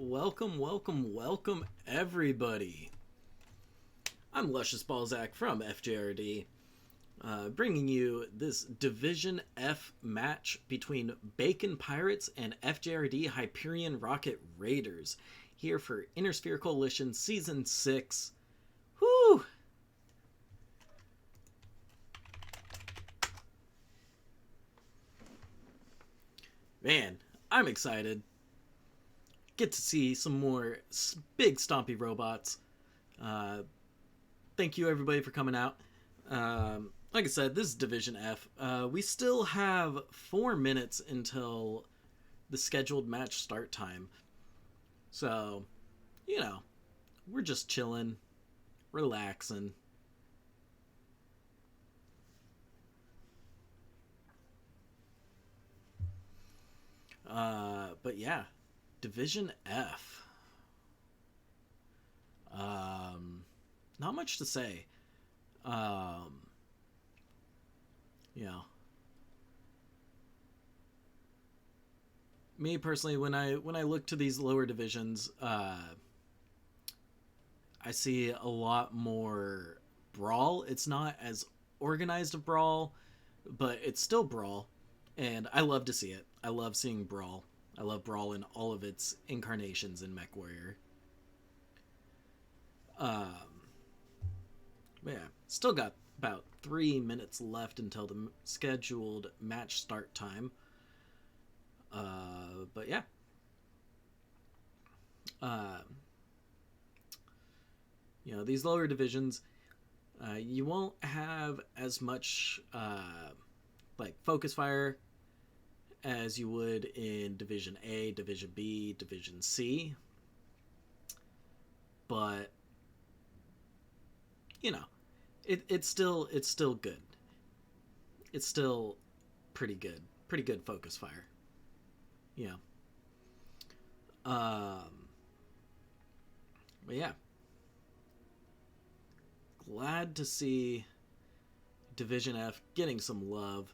Welcome, everybody. I'm Luscious Balzac from FJRD, bringing you this Division F match between Bacon Pirates and FJRD Hyperion Rocket Raiders, here for Inner Sphere Coalition Season 6. Whew! Man, I'm excited. Get to see some more big stompy robots. Thank you everybody for coming out. Like I said, this is Division F. We still have 4 minutes until the scheduled match start time. So, you know, we're just chilling, relaxing. But yeah, Division F. Not much to say. You know, me personally, when I look to these lower divisions, I see a lot more brawl. It's not as organized a brawl, but it's still brawl, and I love to see it. I love seeing brawl. I love brawl in all of its incarnations in MechWarrior. But yeah, still got about 3 minutes left until the scheduled match start time. But yeah. You know, these lower divisions, you won't have as much like focus fire as you would in Division A, Division B, Division C. But you know, it's still good. It's still pretty good. Pretty good focus fire. Yeah. But yeah. Glad to see Division F getting some love.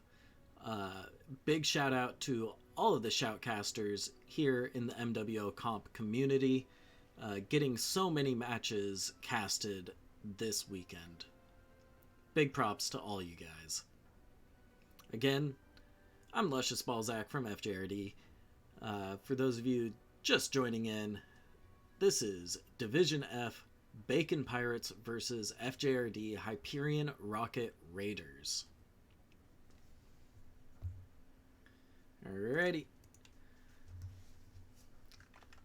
Big shout out to all of the shoutcasters here in the MWOComp community, getting so many matches casted this weekend. Big props to all you guys. Again, I'm Luscious Balzac from FJRD. For those of you just joining in, this is Division F Bacon Pirates versus FJRD Hyperion Rocket Raiders. Alrighty.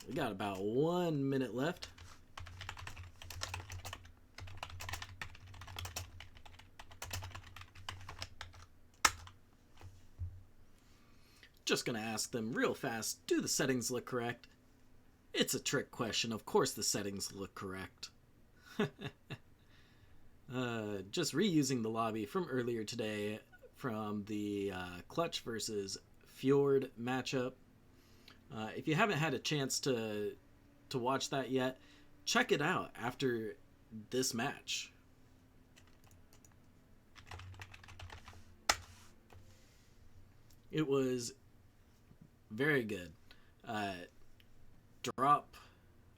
We got about 1 minute left. Just gonna ask them real fast, do the settings look correct? It's a trick question, of course the settings look correct. Just reusing the lobby from earlier today from the Clutch versus Fjord matchup. If you haven't had a chance to watch that yet, check it out after this match. It was very good. Drop,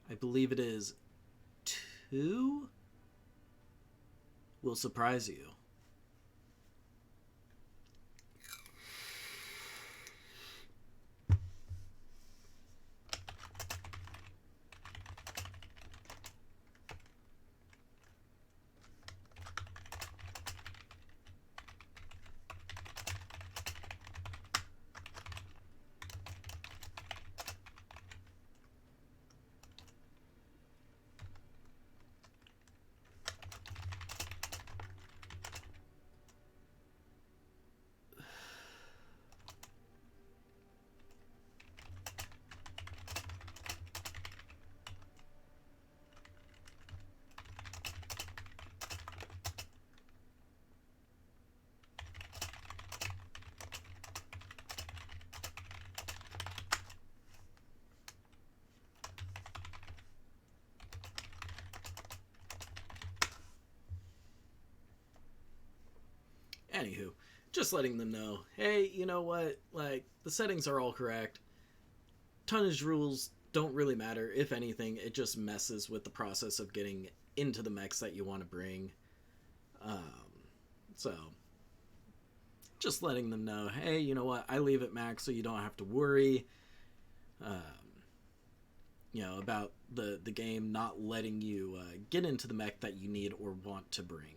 I believe it is 2, will surprise you. Anywho, just letting them know, hey, you know what? Like, the settings are all correct. Tonnage rules don't really matter. If anything, it just messes with the process of getting into the mechs that you want to bring. So just letting them know, hey, you know what, I leave it max so you don't have to worry about the game not letting you get into the mech that you need or want to bring.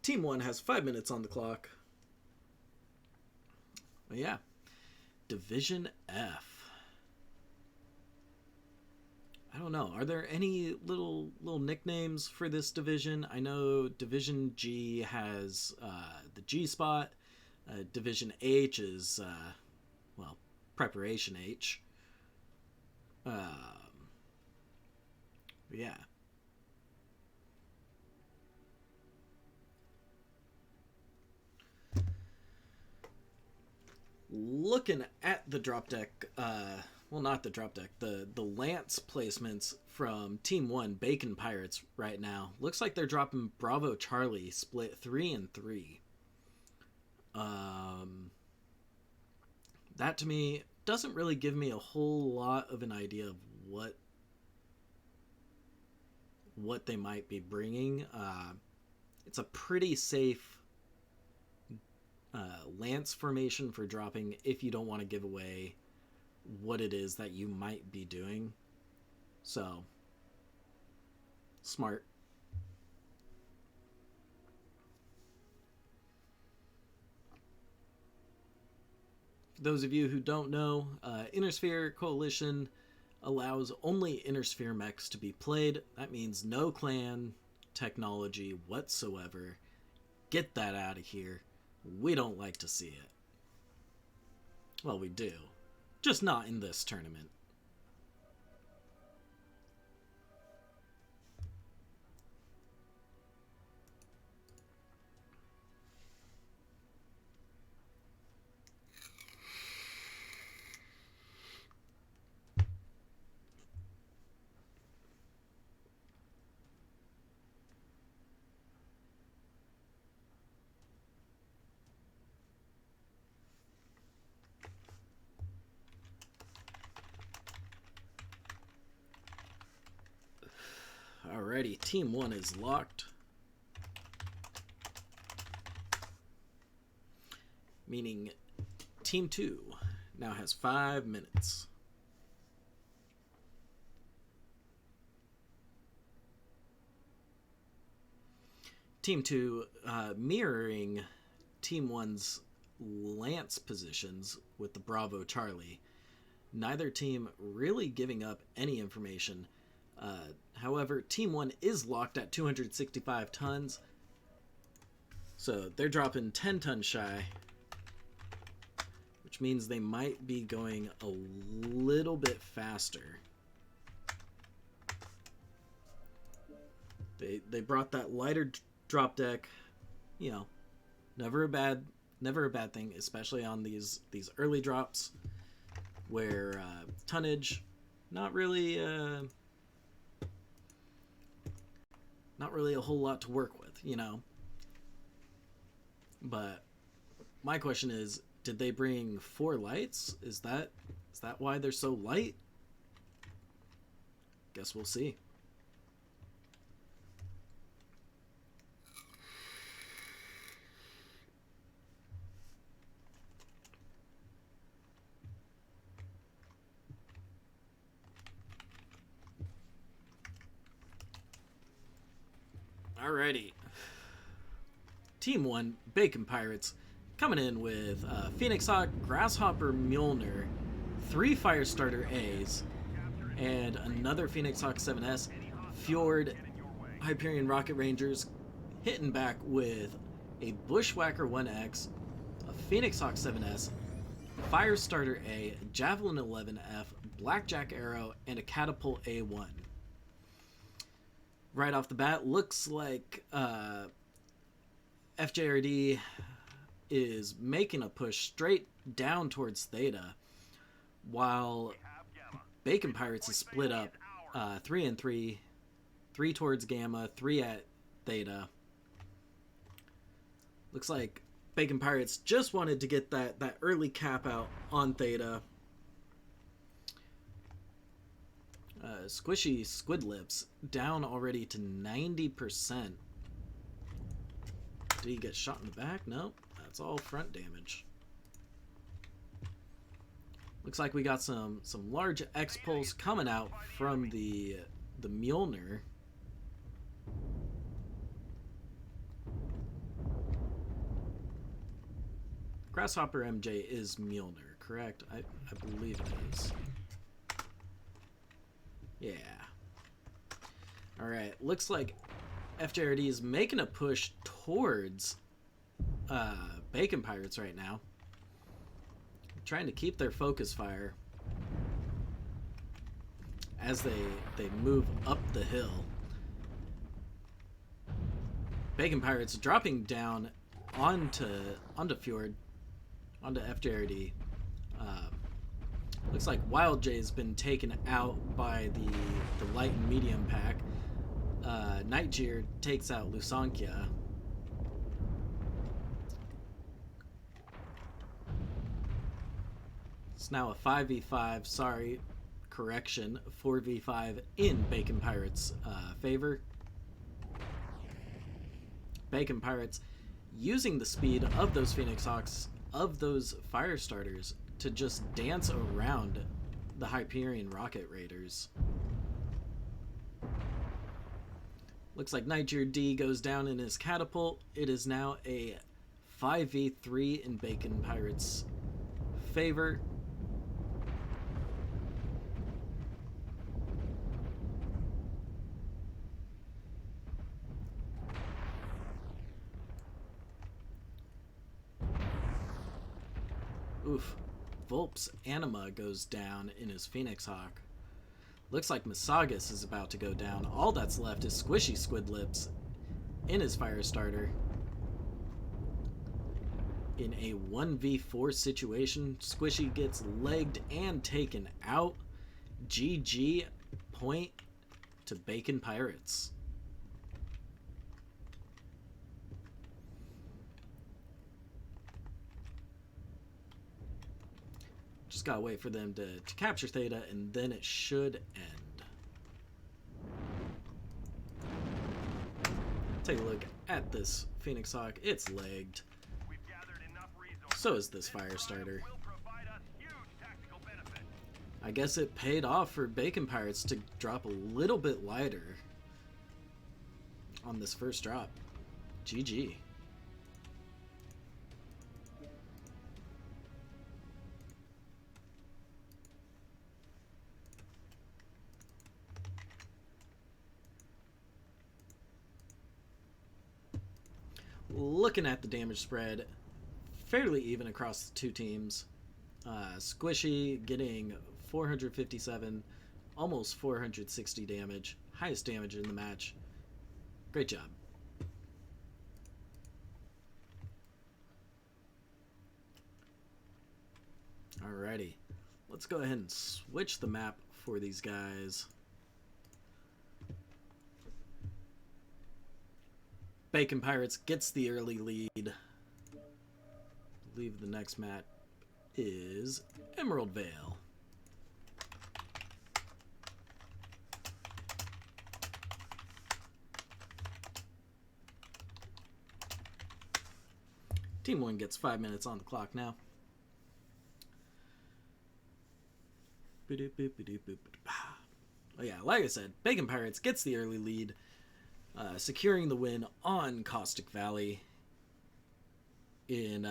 Team 1 has 5 minutes on the clock. But yeah, Division F. I don't know. Are there any little nicknames for this division? I know Division G has the G spot. Division H is, Preparation H. Yeah. Looking at the drop deck, not the drop deck, the Lance placements from Team 1, Bacon Pirates, right now. Looks like they're dropping Bravo Charlie, split 3 and 3. That to me doesn't really give me a whole lot of an idea of what they might be bringing. It's a pretty safe Lance formation for dropping if you don't want to give away what it is that you might be doing. So, smart. For those of you who don't know, Innersphere Coalition allows only Innersphere mechs to be played. That means no clan technology whatsoever. Get that out of here. We don't like to see it. Well, we do. Just not in this tournament. Alrighty, Team 1 is locked. Meaning Team 2 now has 5 minutes. Team 2 mirroring Team 1's Lance positions with the Bravo Charlie. Neither team really giving up any information. However, Team 1 is locked at 265 tons. So they're dropping 10 tons shy. Which means they might be going a little bit faster. They brought that lighter drop deck. You know, never a bad thing, especially on these early drops where tonnage not really a whole lot to work with, you know. But my question is, did they bring 4 lights? Is that why they're so light? Guess we'll see. Alrighty. Team 1, Bacon Pirates, coming in with Phoenix Hawk, Grasshopper Mjolnir, 3 Firestarter A's, and another Phoenix Hawk 7S, Fjord, Hyperion Rocket Rangers, hitting back with a Bushwhacker 1X, a Phoenix Hawk 7S, Firestarter A, Javelin 11F, Blackjack Arrow, and a Catapult A1. Right off the bat, looks like FJRD is making a push straight down towards Theta, while Bacon Pirates is split up 3 and 3, 3 towards Gamma, 3 at Theta. Looks like Bacon Pirates just wanted to get that early cap out on Theta. Squishy Squid Lips down already to 90%. Did he get shot in the back? Nope. That's all front damage. Looks like we got some large X-Pulse coming out from the Mjolnir. Grasshopper MJ is Mjolnir, correct? I believe it is. Yeah. Alright, looks like FJRD is making a push towards Bacon Pirates right now. Trying to keep their focus fire as they move up the hill. Bacon Pirates dropping down onto Fjord, onto FJRD. Looks like Wild J has been taken out by the light and medium pack. Nightjeer takes out Lusankia. It's now a 5v5, sorry, correction, 4v5 in Bacon Pirates' favor. Bacon Pirates using the speed of those Phoenix Hawks, of those fire starters, to just dance around the Hyperion Rocket Raiders. Looks like Nightjeer D goes down in his catapult. It is now a 5v3 in Bacon Pirates' favor. Oof. Volp's Anima goes down in his Phoenix Hawk. Looks like Masagus is about to go down. All that's left is Squishy Squid Lips in his fire starter. In a 1v4 situation, Squishy gets legged and taken out. GG, point to Bacon Pirates. Just gotta wait for them to capture Theta, and then it should end. Take a look at this Phoenix Hawk. It's legged. So is this fire starter. I guess it paid off for Bacon Pirates to drop a little bit lighter on this first drop. GG. Looking at the damage spread, fairly even across the two teams. Squishy getting 457, almost 460 damage. Highest damage in the match. Great job. Alrighty. Let's go ahead and switch the map for these guys. Bacon Pirates gets the early lead. I believe the next map is Emerald Vale. Team 1 gets 5 minutes on the clock now. Oh yeah, like I said, Bacon Pirates gets the early lead. Securing the win on Caustic Valley in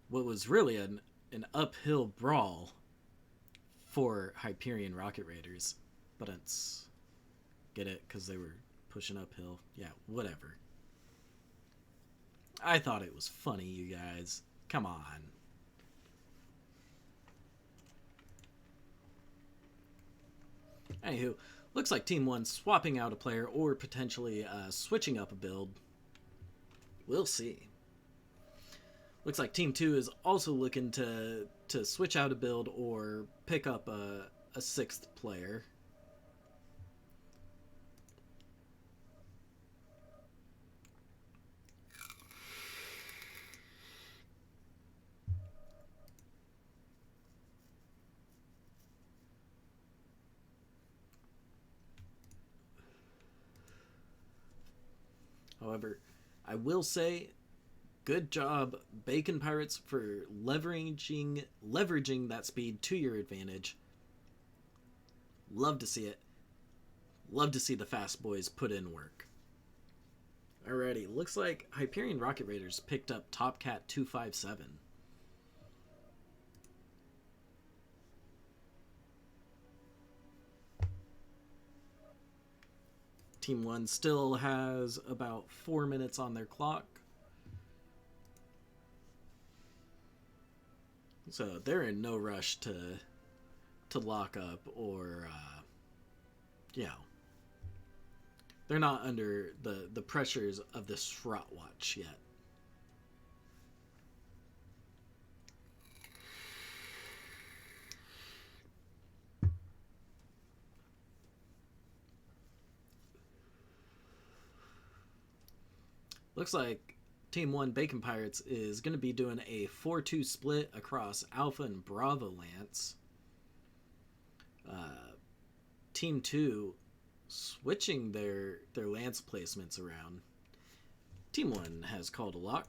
what was really an uphill brawl for Hyperion Rocket Raiders. But it's... Get it? Because they were pushing uphill. Yeah, whatever. I thought it was funny, you guys. Come on. Anywho, looks like Team 1 swapping out a player or potentially switching up a build. We'll see. Looks like Team 2 is also looking to switch out a build or pick up a sixth player. However, I will say, good job, Bacon Pirates, for leveraging that speed to your advantage. Love to see it. Love to see the fast boys put in work. Alrighty, looks like Hyperion Rocket Raiders picked up Top Cat 257. Team 1 still has about 4 minutes on their clock. So they're in no rush to lock up or, you know, they're not under the pressures of the Srot Watch yet. Looks like Team 1 Bacon Pirates is going to be doing a 4-2 split across Alpha and Bravo Lance. Team 2 switching their Lance placements around. Team 1 has called a lock.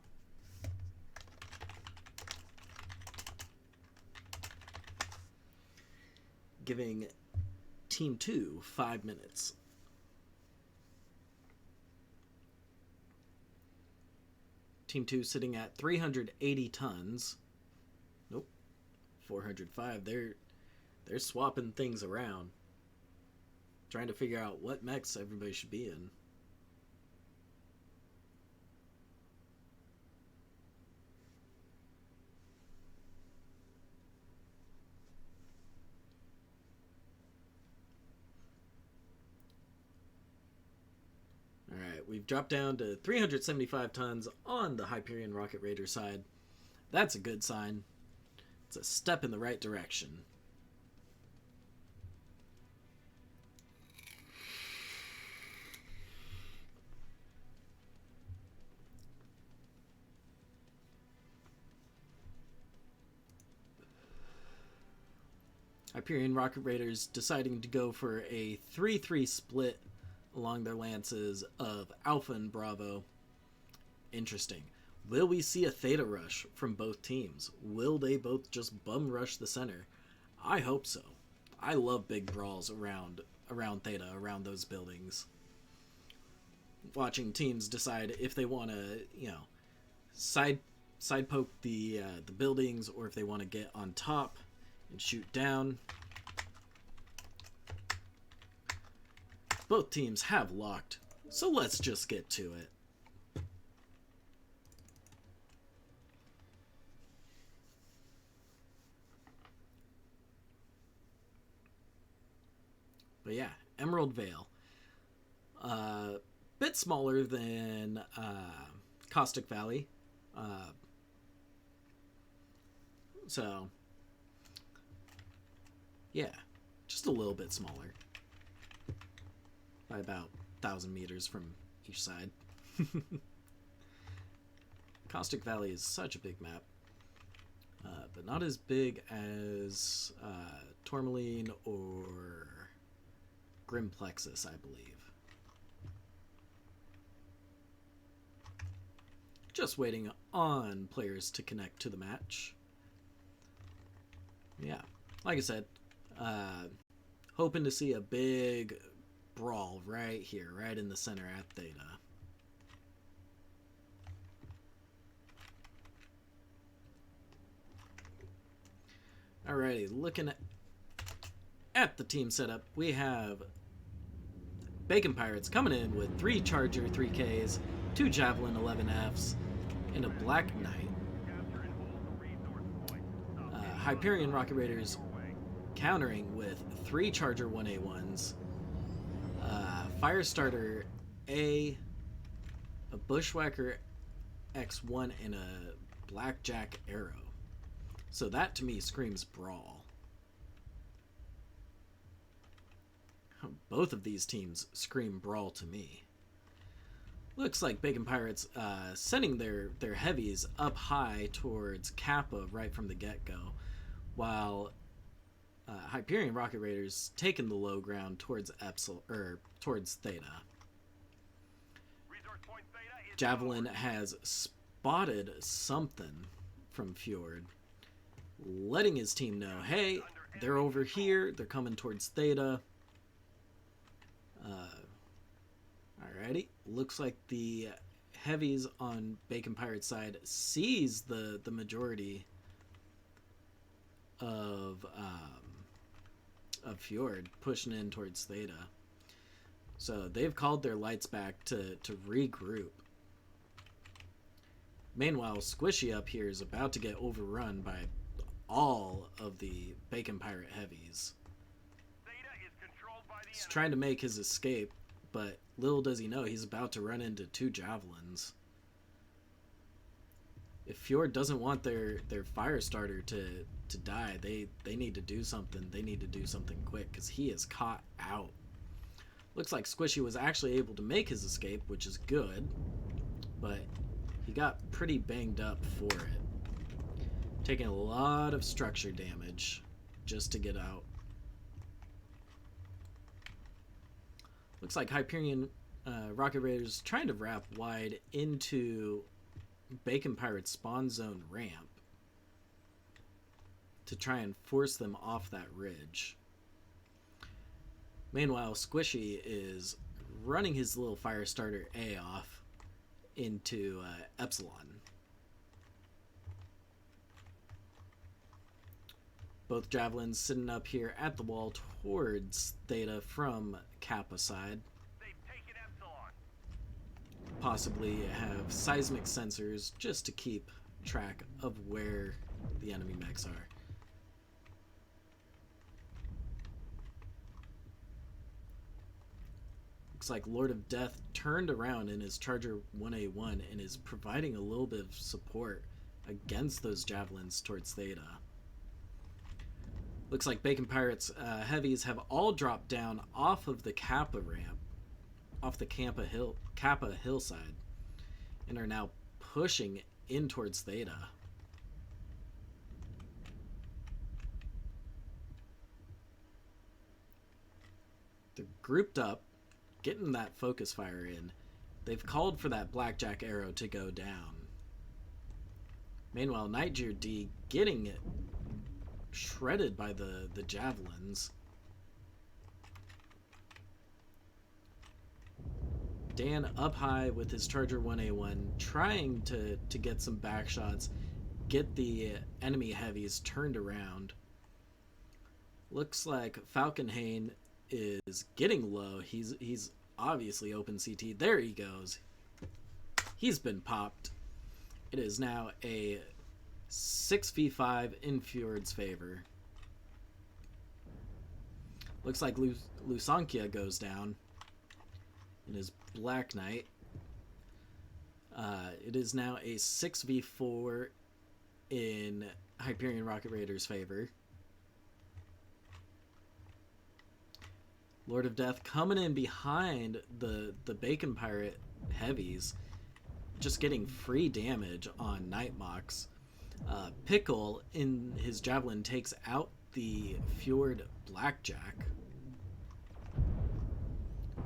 Giving Team 2 5 minutes. Team 2 sitting at 380 tons. Nope. 405. They're swapping things around. Trying to figure out what mechs everybody should be in. Alright, we've dropped down to 375 tons on the Hyperion Rocket Raider side. That's a good sign. It's a step in the right direction. Hyperion Rocket Raiders deciding to go for a 3-3 split along their lances of Alpha and Bravo. Interesting. Will we see a Theta rush from both teams? Will they both just bum rush the center? I hope so. I love big brawls around Theta, around those buildings. Watching teams decide if they want to, you know, side poke the buildings, or if they want to get on top and shoot down. Both teams have locked, so let's just get to it. But yeah, Emerald Vale. Bit smaller than Caustic Valley. So, yeah, just a little bit smaller. By about 1,000 meters from each side. Caustic Valley is such a big map. But not as big as Tourmaline or Grimplexus, I believe. Just waiting on players to connect to the match. Yeah, like I said, hoping to see a big brawl right here, right in the center at Theta. Alrighty, looking at the team setup, we have Bacon Pirates coming in with 3 Charger 3Ks, 2 Javelin 11Fs, and a Black Knight. Hyperion Rocket Raiders countering with 3 Charger 1A1s, Firestarter A Bushwhacker X1, and a Blackjack Arrow. So that to me screams brawl. Both of these teams scream brawl to me. Looks like Bacon Pirates sending their heavies up high towards Kappa right from the get-go, while Hyperion Rocket Raiders taking the low ground towards towards Theta. Resource point Theta. Javelin has spotted something from Fjord, letting his team know, hey, they're over here, they're coming towards Theta. Alrighty, looks like the heavies on Bacon Pirate's side sees the majority of Fjord pushing in towards Theta. So they've called their lights back to regroup. Meanwhile, Squishy up here is about to get overrun by all of the Bacon Pirate heavies. He's trying to make his escape, but little does he know he's about to run into 2 javelins. If Fjord doesn't want their fire starter to die, they need to do something. They need to do something quick, because he is caught out. Looks like Squishy was actually able to make his escape, which is good, but he got pretty banged up for it. Taking a lot of structure damage just to get out. Looks like Hyperion Rocket Raiders trying to wrap wide into Bacon Pirate's spawn zone ramp to try and force them off that ridge. Meanwhile, Squishy is running his little fire starter A off into Epsilon. Both javelins sitting up here at the wall towards Theta from Kappa side. Possibly have seismic sensors just to keep track of where the enemy mechs are. Looks like Lord of Death turned around in his Charger 1A1 and is providing a little bit of support against those javelins towards Theta. Looks like Bacon Pirate's heavies have all dropped down off of the Kappa ramp, off the Kappa hillside, and are now pushing in towards Theta. They're grouped up, getting that focus fire in. They've called for that blackjack arrow to go down. Meanwhile, FJRD getting it shredded by the javelins. Dan up high with his Charger 1A1, trying to get some back shots, get the enemy heavies turned around. Looks like Falcon Hane is getting low. He's obviously open CT. There he goes. He's been popped. It is now a 6v5 in Fjord's favor. Looks like Lusankia goes down in his Black Knight. It is now a 6v4 in Hyperion Rocket Raiders' favor. Lord of Death coming in behind the Bacon Pirate heavies, just getting free damage on Nightmox. Pickle in his javelin takes out the Fjord Blackjack.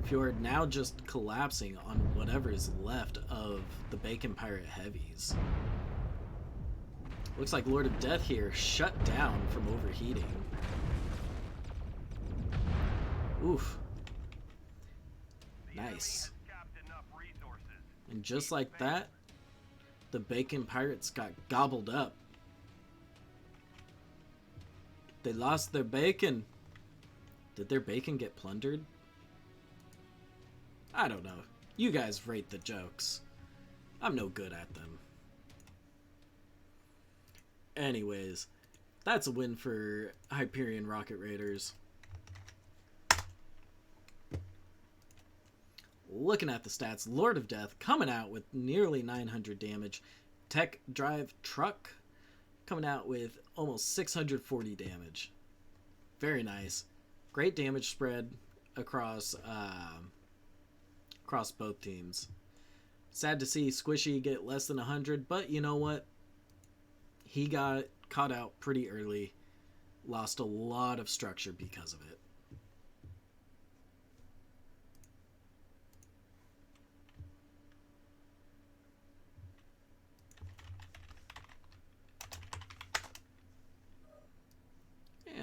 Fjord now just collapsing on whatever's left of the Bacon Pirate heavies. Looks like Lord of Death here shut down from overheating. Oof. Nice. And just like that, the Bacon Pirates got gobbled up. They lost their bacon. Did their bacon get plundered? I don't know. You guys rate the jokes. I'm no good at them. Anyways, that's a win for Hyperion Rocket Raiders. Looking at the stats, Lord of Death coming out with nearly 900 damage. Tech Drive Truck coming out with almost 640 damage. Very nice. Great damage spread across both teams. Sad to see Squishy get less than 100, but you know what? He got caught out pretty early. Lost a lot of structure because of it.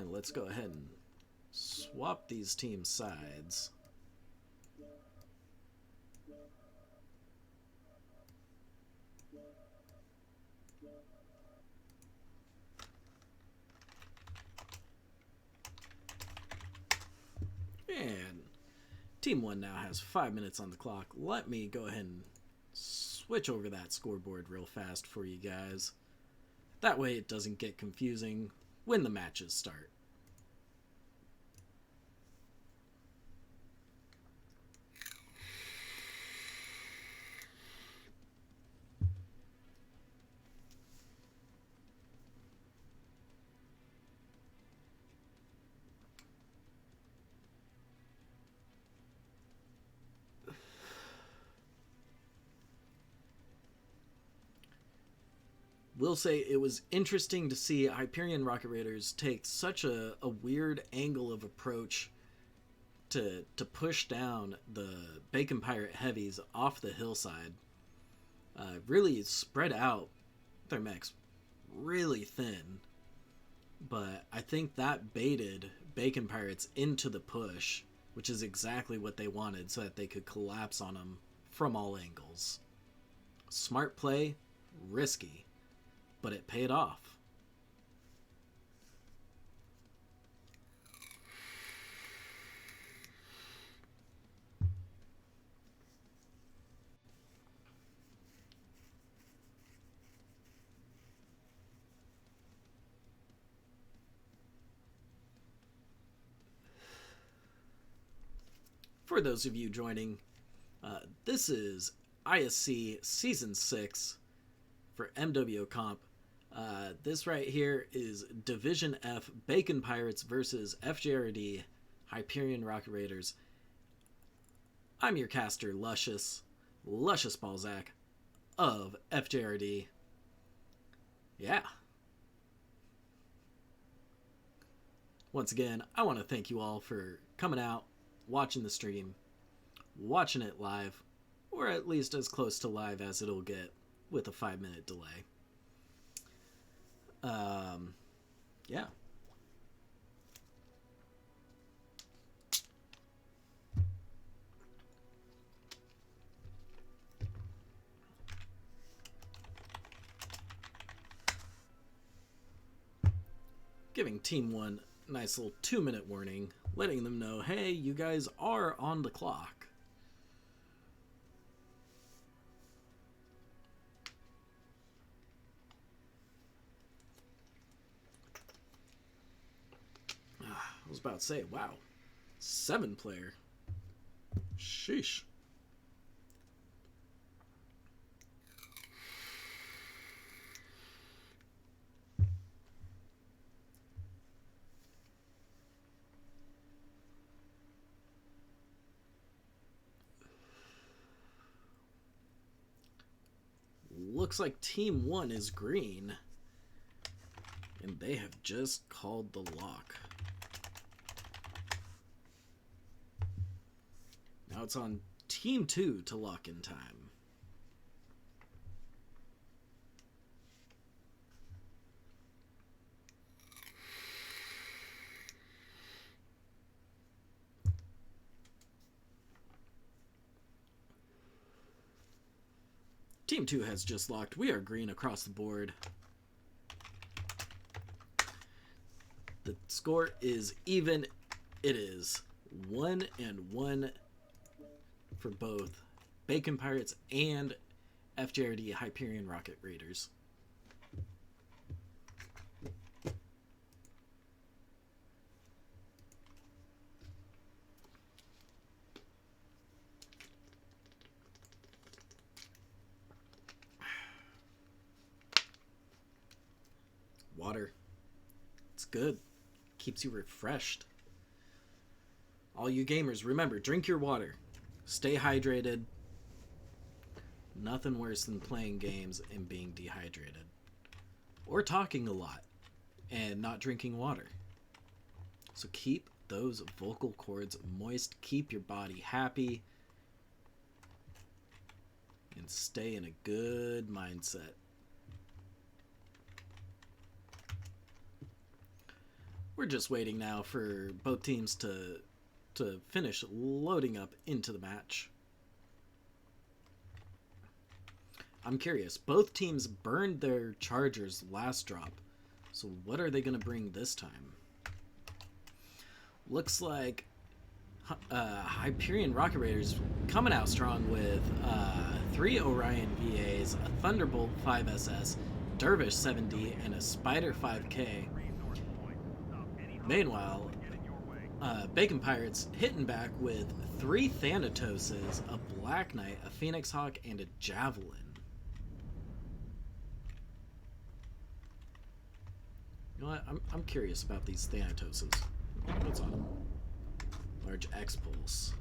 And let's go ahead and swap these team sides. And Team 1 now has 5 minutes on the clock. Let me go ahead and switch over that scoreboard real fast for you guys. That way it doesn't get confusing when the matches start. Will say it was interesting to see Hyperion Rocket Raiders take such a weird angle of approach to push down the Bacon Pirate Heavies off the hillside. Really spread out their mechs really thin, but I think that baited Bacon Pirates into the push, which is exactly what they wanted, so that they could collapse on them from all angles. Smart play, risky, but it paid off. For those of you joining, this is ISC Season 6 for MWOComp. This right here is Division F Bacon Pirates versus FJRD Hyperion Rocket Raiders. I'm your caster, Luscious Balzac of FJRD. Yeah. Once again, I want to thank you all for coming out, watching the stream, watching it live, or at least as close to live as it'll get with a 5-minute delay. Yeah. Giving Team 1 a nice little 2-minute warning, letting them know, hey, you guys are on the clock. I was about to say, wow, 7-player. Sheesh. Looks like Team 1 is green, and they have just called the lock. Now it's on Team 2 to lock in time. Team 2 has just locked. We are green across the board. The score is even. It is 1-1 for both Bacon Pirates and FJRD Hyperion Rocket Raiders. Water. It's good. Keeps you refreshed. All you gamers, remember, drink your water. Stay hydrated. Nothing worse than playing games and being dehydrated. Or talking a lot and not drinking water. So keep those vocal cords moist. Keep your body happy. And stay in a good mindset. we're just waiting now for both teams to finish loading up into the match. I'm curious. Both teams burned their chargers last drop. So what are they going to bring this time? Looks like Hyperion Rocket Raiders coming out strong with 3 Orion VAs, a Thunderbolt 5SS, Dervish 7D, and a Spider 5K. Meanwhile, Bacon Pirates hitting back with 3 Thanatoses, a Black Knight, a Phoenix Hawk, and a Javelin. You know what? I'm curious about these Thanatoses. What's on them? Large X-Pulse.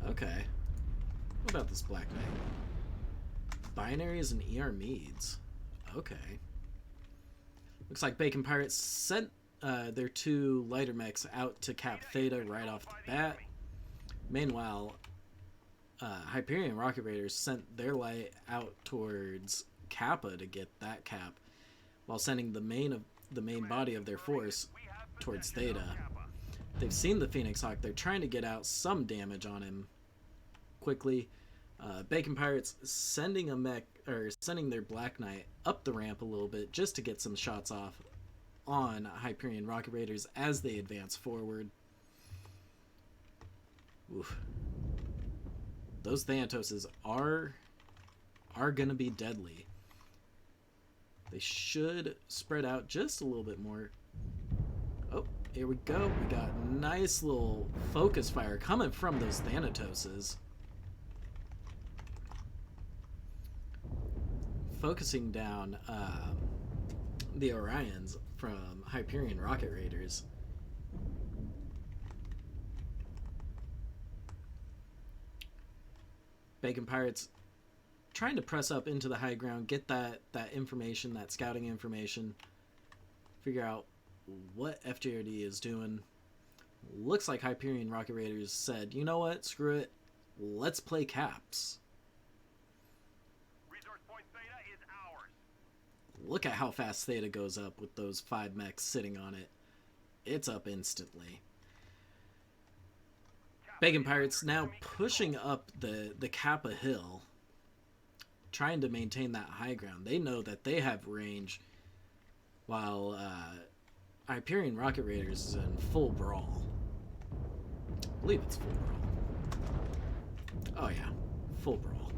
Okay. What about this Black Knight? Binaries and ER Meads. Okay. Looks like Bacon Pirates sent their 2 lighter mechs out to cap Theta right off the bat. Meanwhile, Hyperion Rocket Raiders sent their light out towards Kappa to get that cap, while sending the main body of their force towards Theta. They've seen the Phoenix Hawk. They're trying to get out some damage on him quickly. Bacon Pirates sending their Black Knight up the ramp a little bit just to get some shots off on Hyperion Rocket Raiders as they advance forward. Oof. Those Thanatoses are gonna be deadly. They should spread out just a little bit more. Oh, here we go. We got nice little focus fire coming from those Thanatoses. Focusing down the Orions from Hyperion Rocket Raiders. Bacon Pirates trying to press up into the high ground, get that information, that scouting information, figure out what FJRD is doing. Looks like Hyperion Rocket Raiders said, you know what, screw it, let's play caps. Resource point Theta is ours. Look at how fast Theta goes up with those 5 mechs sitting on it. It's up instantly. Bacon Pirates now pushing up the Kappa hill, trying to maintain that high ground. They know that they have range, while Hyperion Rocket Raiders is in full brawl. I believe it's full brawl. Oh yeah, full brawl.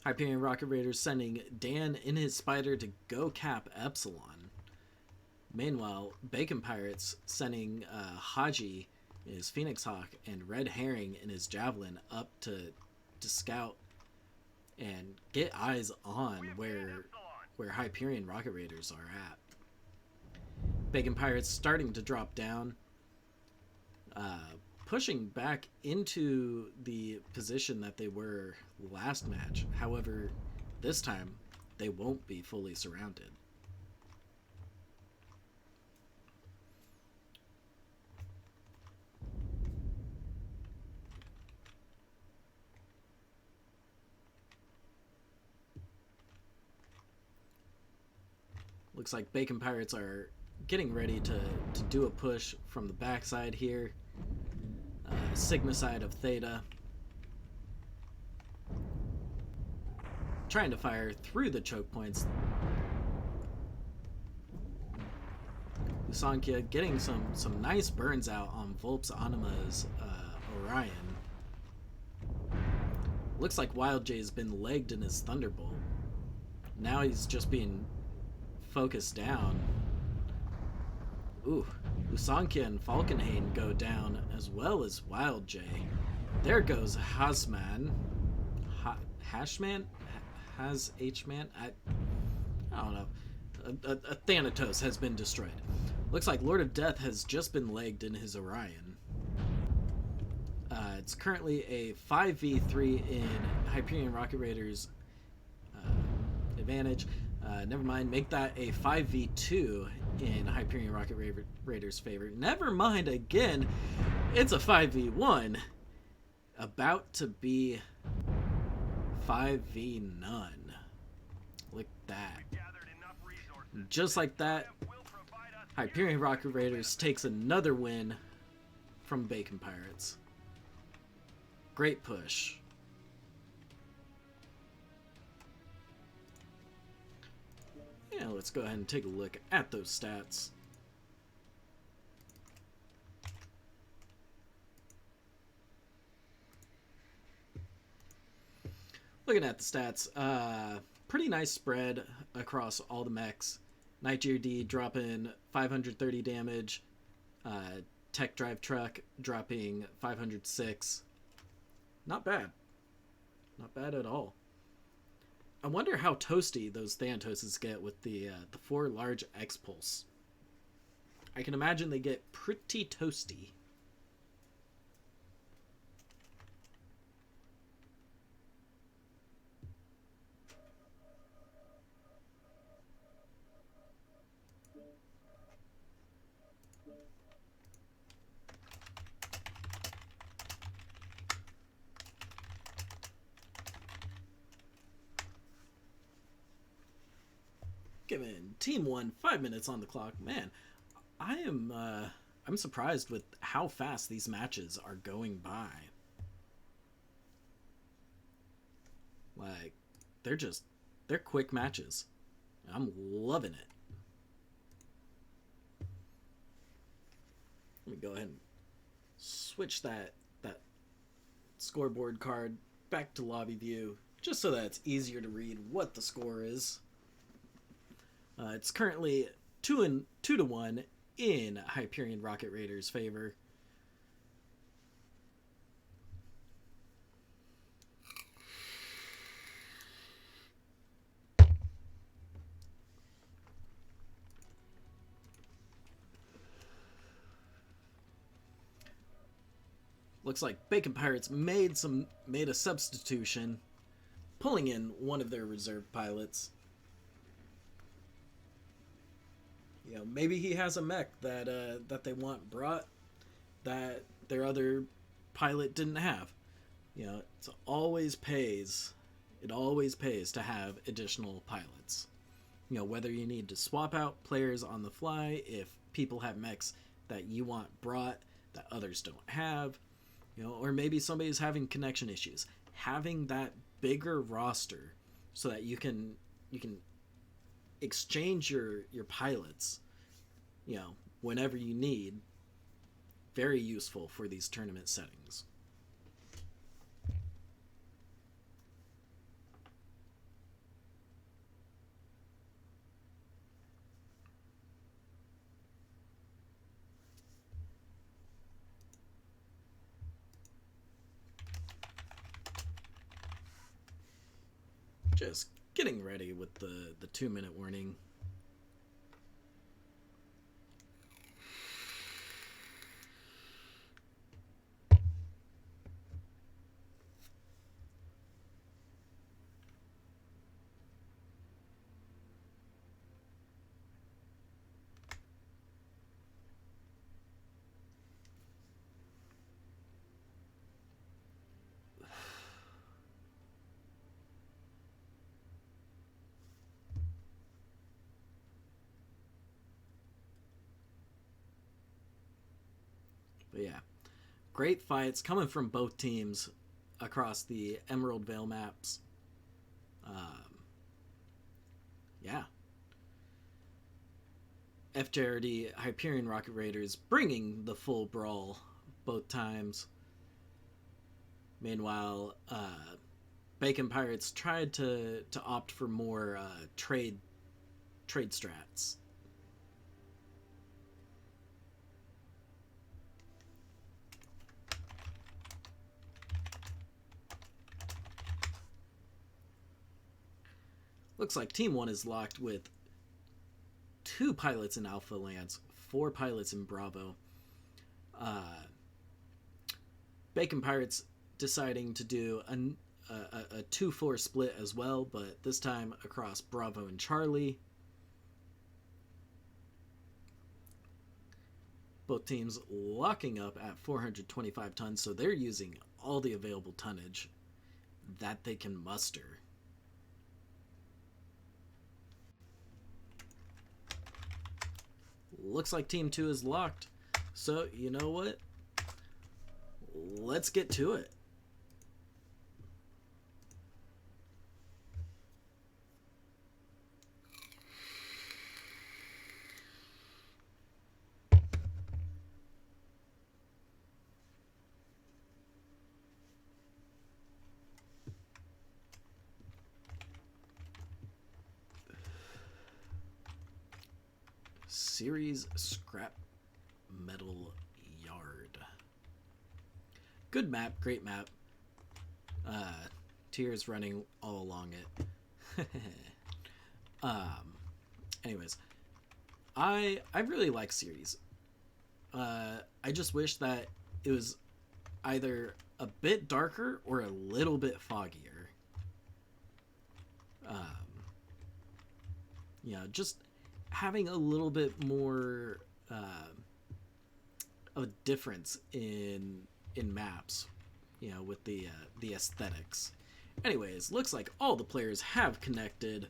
Hyperion Rocket Raiders sending Dan in his Spider to go cap Epsilon. Meanwhile, Bacon Pirates sending Haji in his Phoenix Hawk and Red Herring in his Javelin up to scout and get eyes on where Hyperion Rocket Raiders are at. Bacon Pirates starting to drop down, pushing back into the position that they were last match. However, this time they won't be fully surrounded. Looks like Bacon Pirates are getting ready to do a push from the backside here. Sigma side of Theta. Trying to fire through the choke points. Usankia getting some nice burns out on Volp's Anima's Orion. Looks like Wild J's been legged in his Thunderbolt. Now he's just being focused down. Ooh, Usankia and Falkenhayn go down as well as Wild J. There goes Hasman. Hashman? H-Man? I don't know. A Thanatos has been destroyed. Looks like Lord of Death has just been legged in his Orion. It's currently a 5v3 in Hyperion Rocket Raiders' advantage. Never mind, make that a 5v2 in Hyperion Rocket Raiders' favor. Never mind, again, it's a 5v1. About to be 5v none. Look at that. Gathered enough resources. Just like that, Will provide us Hyperion Rocket Raiders takes another win from Bacon Pirates. Great push. Yeah, let's go ahead and take a look at those stats. Looking at the stats, pretty nice spread across all the mechs. FJRD dropping 530 damage, Tech Drive Truck dropping 506. Not bad. Not bad at all. I wonder how toasty those Thanatoses get with the 4 large X-Pulse. I can imagine they get pretty toasty. Giving Team 1 5 minutes on the clock. Man, I'm surprised with how fast these matches are going by. Like, they're quick matches. I'm loving it. Let me go ahead and switch that scoreboard card back to lobby view, just so that it's easier to read what the score is. It's currently 2-1 in Hyperion Rocket Raiders' favor. Looks like Bacon Pirates made a substitution, pulling in one of their reserve pilots. You know, maybe he has a mech that they want brought that their other pilot didn't have. You know, it always pays to have additional pilots. You know, whether you need to swap out players on the fly, if people have mechs that you want brought that others don't have, you know, or maybe somebody's having connection issues. Having that bigger roster so that you can exchange your pilots, you know, whenever you need. Very useful for these tournament settings. Just getting ready with the 2-minute warning. But yeah, great fights coming from both teams across the Emerald Vale maps. Yeah. FJRD Hyperion Rocket Raiders bringing the full brawl both times. Meanwhile, Bacon Pirates tried to opt for more trade strats. Looks like Team 1 is locked with 2 pilots in Alpha Lance, 4 pilots in Bravo. Bacon Pirates deciding to do a 2-4 split as well, but this time across Bravo and Charlie. Both teams locking up at 425 tons, so they're using all the available tonnage that they can muster. Looks like Team 2 is locked. So, you know what? Let's get to it. Series Scrap Metal Yard. Good map, great map. Tears running all along it. Anyways, I really like Series. I just wish that it was either a bit darker or a little bit foggier. Yeah, just having a little bit more of a difference in maps, you know, with the aesthetics. Anyways, looks like all the players have connected.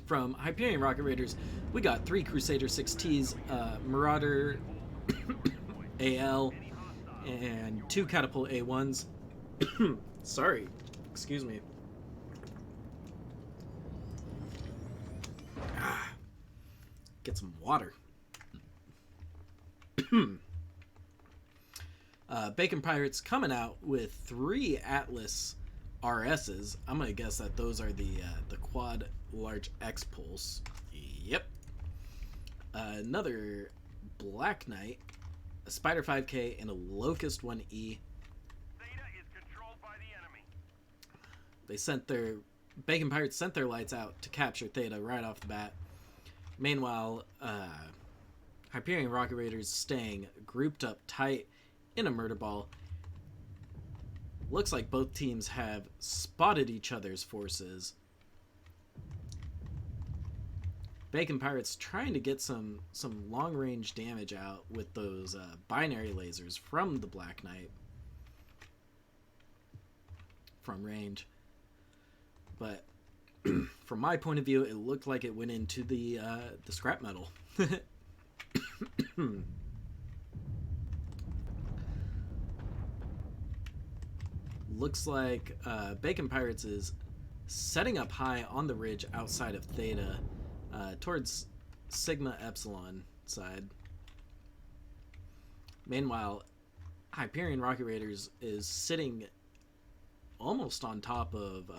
From Hyperion Rocket Raiders, we got 3 Crusader 6Ts, Marauder AL, and 2 Catapult A1s. Sorry, excuse me. Get some water. Bacon Pirates coming out with 3 Atlas RSs. I'm gonna guess that those are the quad large X pulse. Yep. Another Black Knight, a Spider 5K, and a Locust 1E. Theta is controlled by the enemy. They sent their Bacon Pirates sent their lights out to capture Theta right off the bat. Meanwhile, Hyperion Rocket Raiders staying grouped up tight in a murder ball. Looks like both teams have spotted each other's forces. Bacon Pirates trying to get some long-range damage out with those binary lasers from the Black Knight from range. But from my point of view, it looked like it went into the scrap metal. Looks like Bacon Pirates is setting up high on the ridge outside of Theta, towards Sigma Epsilon side. Meanwhile, Hyperion Rocket Raiders is sitting almost on top of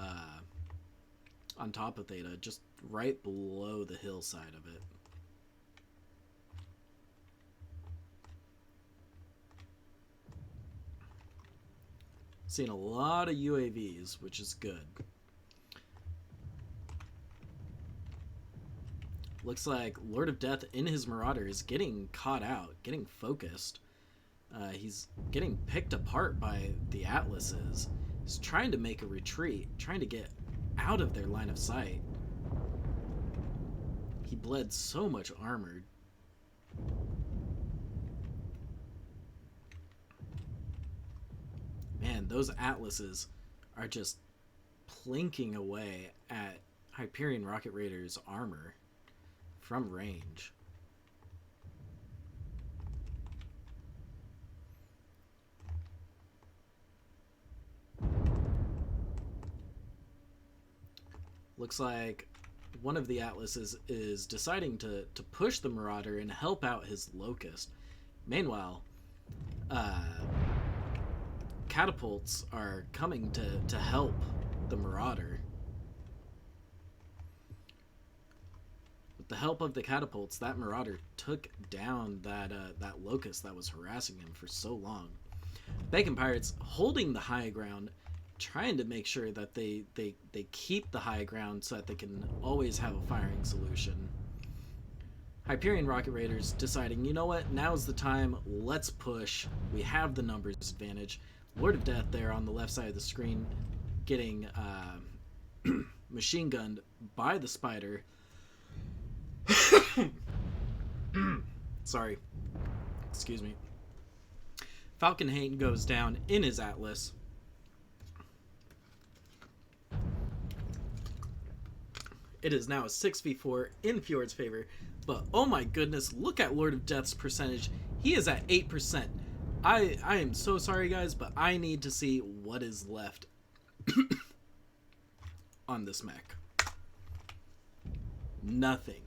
Theta, just right below the hillside of it. Seeing a lot of UAVs, which is good. Looks like Lord of Death in his Marauder is getting caught out, getting focused. He's getting picked apart by the Atlases. He's trying to make a retreat, trying to get out of their line of sight. He bled so much armor. Man, those Atlases are just plinking away at Hyperion Rocket Raiders' armor from range. Looks like one of the Atlases is deciding to push the Marauder and help out his Locust. Meanwhile, catapults are coming to help the Marauder. With the help of the catapults, that Marauder took down that Locust that was harassing him for so long. Bacon Pirates holding the high ground, trying to make sure that they keep the high ground so that they can always have a firing solution. Hyperion Rocket Raiders deciding, you know what, now's the time, let's push. We have the numbers advantage. Lord of Death there on the left side of the screen getting machine gunned by the Spider. Sorry. Excuse me. Falcon Hate goes down in his Atlas. It is now a 6v4 in Fjord's favor. But oh my goodness, look at Lord of Death's percentage. He is at 8%. I am so sorry, guys, but I need to see what is left on this mech. Nothing.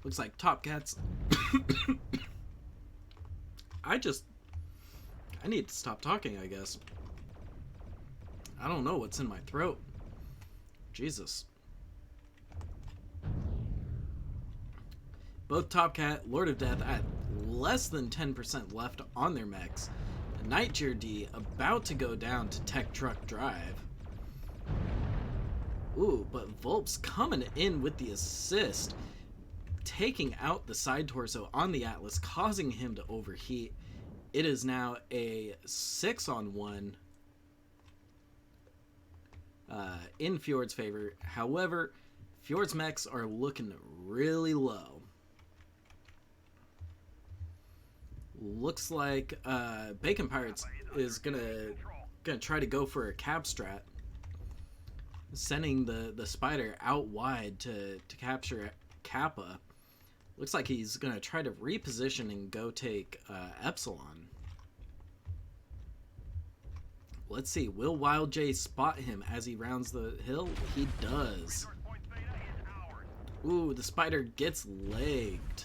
Looks like Top Cat's... I need to stop talking, I guess. I don't know what's in my throat. Jesus. Both Top Cat, Lord of Death at less than 10% left on their mechs. FJRD about to go down to Tech Truck Drive. Ooh, but Volp's coming in with the assist, taking out the side torso on the Atlas, causing him to overheat. It is now a 6-on-1 in Fjord's favor. However, Fjord's mechs are looking really low. Looks like Bacon Pirates is gonna try to go for a cab strat, sending the Spider out wide to capture Kappa. Looks like he's gonna try to reposition and go take Epsilon. Let's see, will Wild J spot him as he rounds the hill? He does. Ooh, the Spider gets legged.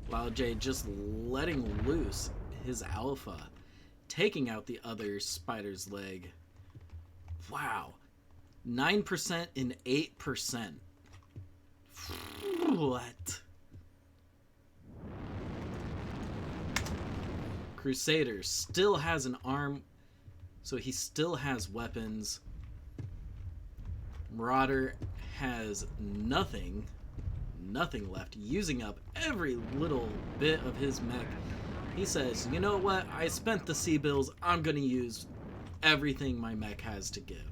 Wild J just letting loose his alpha, taking out the other Spider's leg. Wow. 9% and 8%. What? Crusader still has an arm, so he still has weapons. Marauder has nothing left, using up every little bit of his mech. He says, you know what, I spent the C-bills, I'm gonna use everything my mech has to give.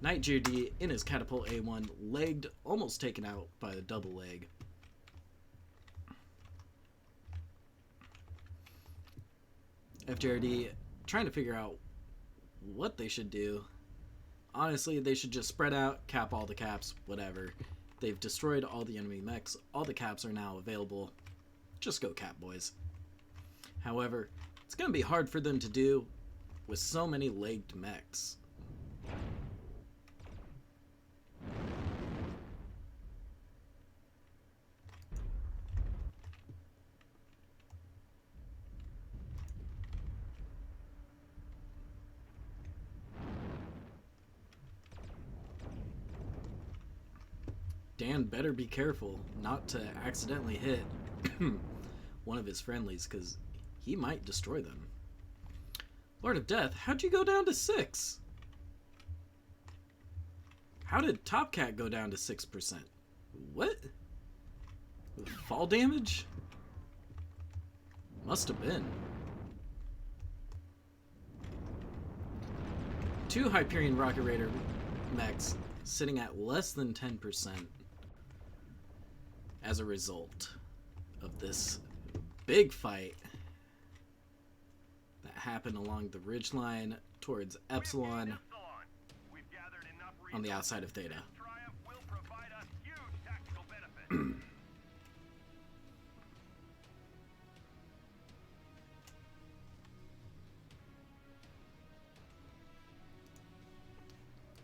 FJRD in his Catapult A1, legged, almost taken out by the double leg. FJRD trying to figure out what they should do. Honestly, they should just spread out, cap all the caps, whatever. They've destroyed all the enemy mechs. All the caps are now available. Just go cap, boys. However, it's going to be hard for them to do with so many legged mechs. Dan better be careful not to accidentally hit one of his friendlies, because he might destroy them. Lord of Death, how'd you go down to 6? How did Top Cat go down to 6%? What? Fall damage? Must have been. 2 Hyperion Rocket Raider mechs sitting at less than 10%. As a result of this big fight that happened along the ridgeline towards Epsilon on the outside of Theta.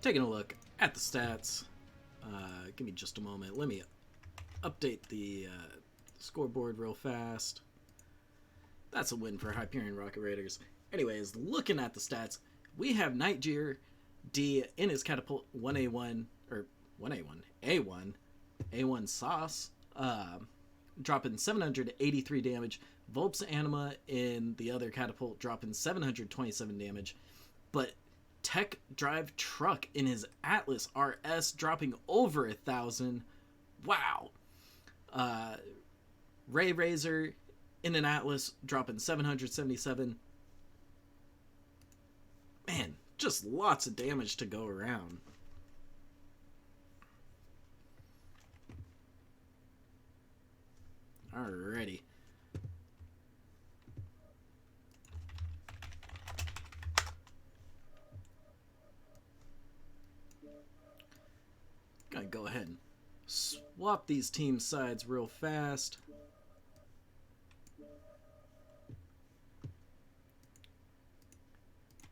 Taking a look at the stats. Give me just a moment. Let me update the scoreboard real fast. That's a win for Hyperion Rocket Raiders. Anyways, looking at the stats, we have FJRD in his Catapult 1A1, or 1A1, A1 Sauce, dropping 783 damage. Volp's Anima in the other Catapult dropping 727 damage. But Tech Drive Truck in his Atlas RS dropping over 1,000. Wow. Ray Razor in an Atlas dropping 777. Man, just lots of damage to go around. Alrighty. Gonna go ahead and swap these team sides real fast.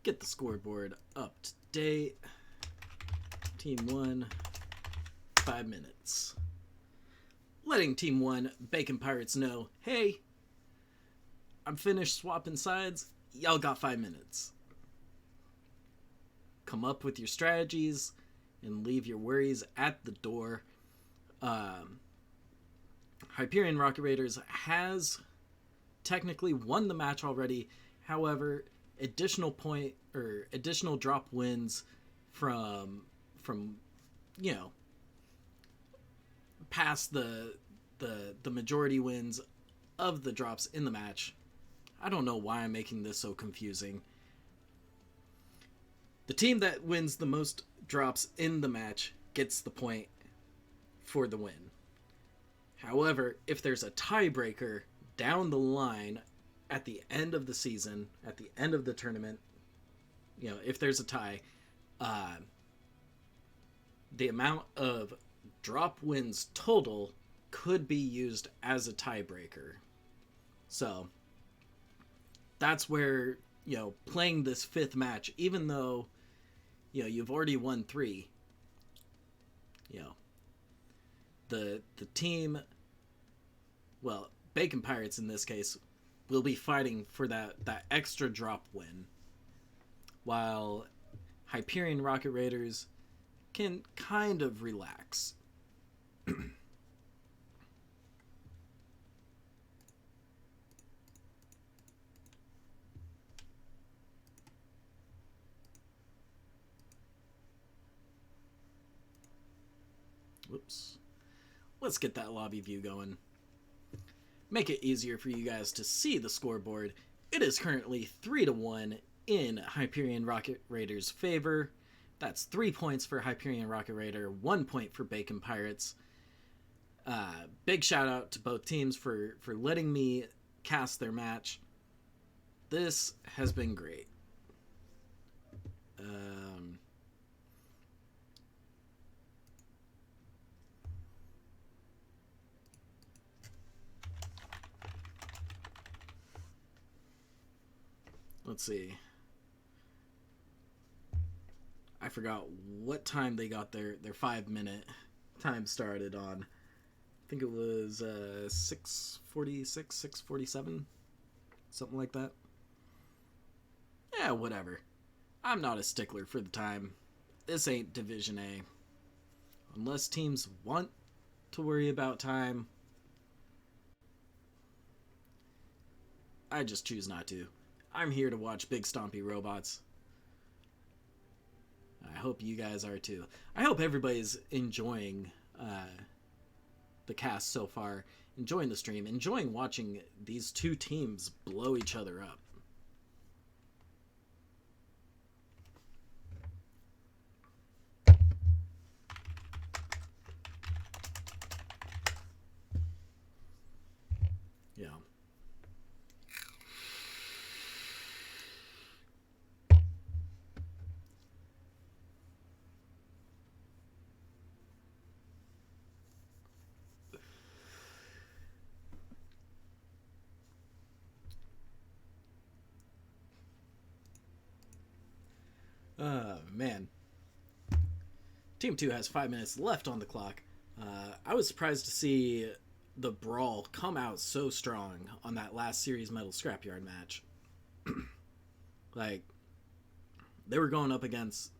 Get the scoreboard up to date. Team 1, 5 minutes. Letting Team 1 Bacon Pirates know, hey, I'm finished swapping sides. Y'all got 5 minutes. Come up with your strategies and leave your worries at the door. Hyperion Rocket Raiders has technically won the match already. However, additional drop wins from you know, past the majority wins of the drops in the match. I don't know why I'm making this so confusing. The team that wins the most drops in the match gets the point for the win. However, if there's a tiebreaker down the line at the end of the season, at the end of the tournament, you know, if there's a tie, the amount of drop wins total could be used as a tiebreaker. So that's where, you know, playing this 5th match, even though, you know, you've already won 3, you know, the team, well, Bacon Pirates in this case, will be fighting for that extra drop win, while Hyperion Rocket Raiders can kind of relax. Whoops. Let's get that lobby view going. Make it easier for you guys to see the scoreboard. It is currently 3-1 in Hyperion Rocket Raiders' favor. That's 3 points for Hyperion Rocket Raider, 1 point for Bacon Pirates. Big shout out to both teams for letting me cast their match. This has been great. Let's see. I forgot what time they got their 5-minute time started on. I think it was 6:46, 6:47, something like that. Yeah, whatever. I'm not a stickler for the time. This ain't Division A. Unless teams want to worry about time, I just choose not to. I'm here to watch big stompy robots. I hope you guys are too. I hope everybody's enjoying the cast so far, enjoying the stream, enjoying watching these two teams blow each other up. Yeah. Man. Team 2 has 5 minutes left on the clock. I was surprised to see the brawl come out so strong on that last series metal scrapyard match. Like, they were going up against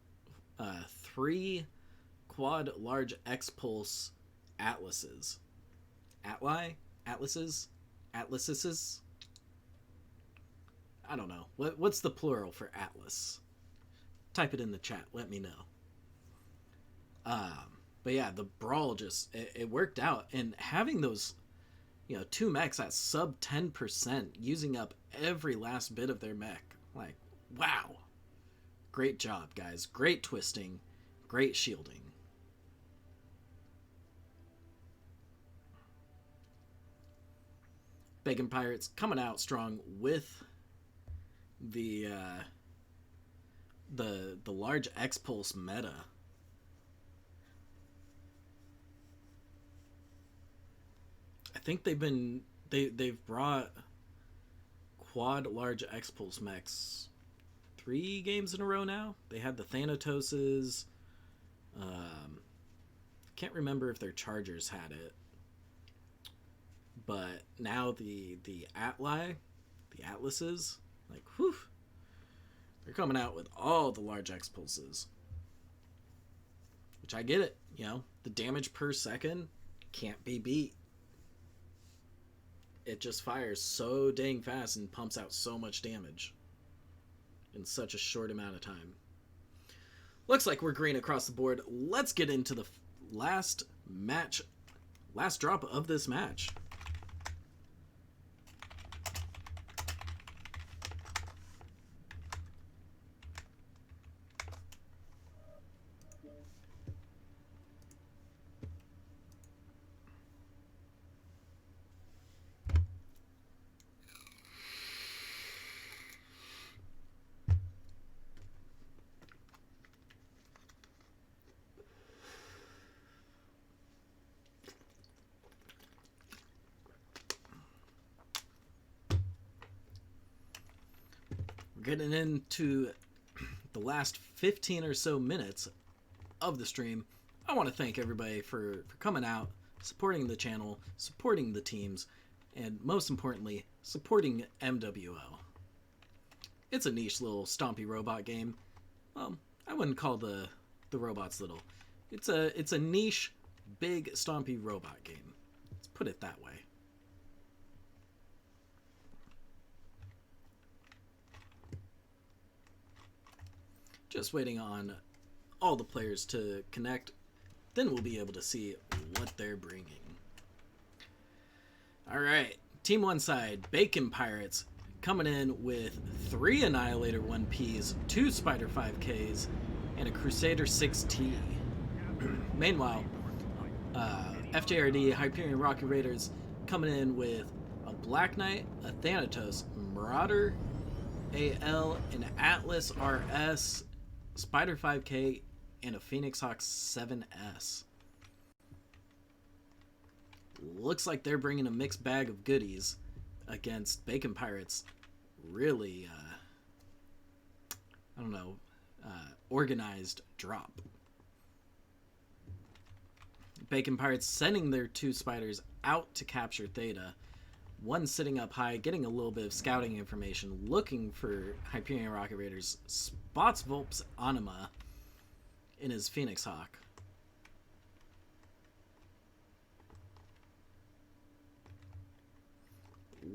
3 quad large X-Pulse Atlases. Atlases? I don't know. What's the plural for Atlas? Type it in the chat. Let me know. But yeah, the brawl just, it worked out. And having those, you know, 2 mechs at sub 10%, using up every last bit of their mech. Like, wow. Great job, guys. Great twisting. Great shielding. Bacon Pirates coming out strong with the large X-Pulse meta. I think they've brought quad large X-Pulse mechs 3 games in a row now. They had the Thanatoses. Can't remember if their Chargers had it. But now the Atlases, like, whew, they're coming out with all the large X-Pulses. Which I get it, you know, the damage per second can't be beat. It just fires so dang fast and pumps out so much damage in such a short amount of time. Looks like we're green across the board. Let's get into the last drop of this match. Getting into the last 15 or so minutes of the stream. I want to thank everybody for coming out, supporting the channel, supporting the teams, and most importantly, supporting MWO. It's a niche little stompy robot game. Well, I wouldn't call the robots little. It's a niche, big stompy robot game. Let's put it that way. Just waiting on all the players to connect. Then we'll be able to see what they're bringing. Alright, Team 1 side, Bacon Pirates coming in with 3 Annihilator 1Ps, 2 Spider 5Ks, and a Crusader 6T. Meanwhile, FJRD, Hyperion Rocket Raiders coming in with a Black Knight, a Thanatos, Marauder, AL, an Atlas RS, Spider 5K, and a Phoenix Hawk 7S. Looks like they're bringing a mixed bag of goodies against Bacon Pirates. Really, I don't know, organized drop. Bacon Pirates sending their 2 spiders out to capture Theta. One sitting up high, getting a little bit of scouting information, looking for Hyperion Rocket Raiders. Spots Volp's Anima in his Phoenix Hawk.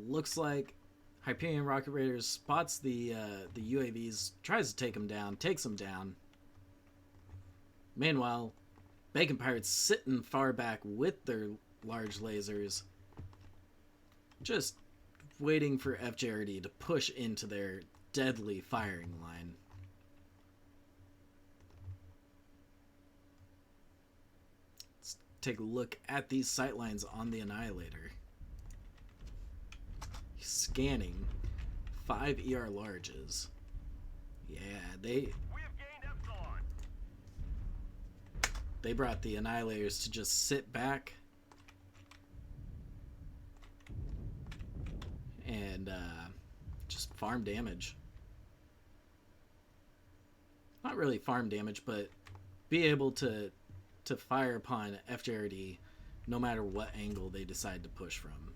Looks like Hyperion Rocket Raiders spots the UAVs, tries to take them down, takes them down. Meanwhile, Bacon Pirates sitting far back with their large lasers, just waiting for FJRD to push into their deadly firing line. Let's take a look at these sightlines on the Annihilator. He's scanning 5 ER larges. Yeah, they brought the Annihilators to just sit back and just farm damage. Not really farm damage, but be able to fire upon FJRD no matter what angle they decide to push from.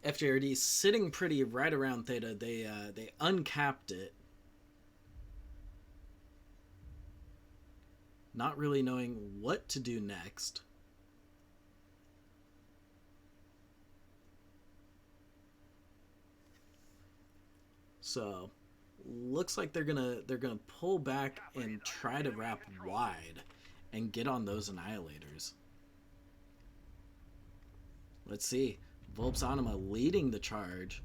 FJRD sitting pretty right around Theta. They uncapped it. Not really knowing what to do next. So, looks like they're gonna pull back and try to wrap wide and get on those Annihilators. Let's see. Volp's Anima leading the charge,